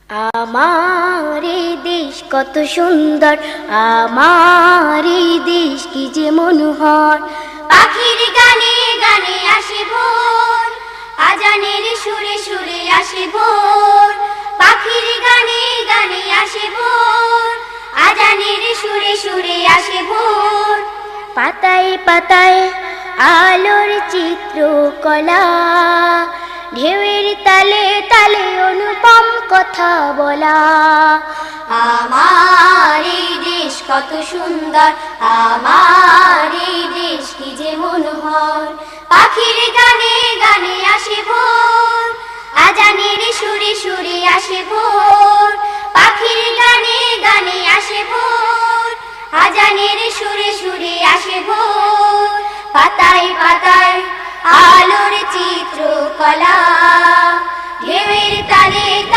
আমার এই দেশ কত সুন্দর, আমার এই দেশ কি যে মনোহর। পাখির গানে গানে আসে ভোর, আজানের সুরে সুরে আসে ভোর। পাখির গানে গানে আসে ভোর, আজানের সুরে সুরে আসে ভোর। পাতায় পাতায় আলোর চিত্রকলা, ঢেউয়ের তালে তালে অনুপম কথা বলা। আমার এই দেশ কত সুন্দর, আমার এই দেশ কি যে মনোহর। পাখির গানে গানে আসে ভোর, আজানের সুরে সুরে আসে ভোর। পাখির গানে গানে আসে ভোর, আজানের সুরে সুরে আসে ভোর। পাতায় পাতায় আলোর চিত্রকলা, ঢেউয়ের তালে তালে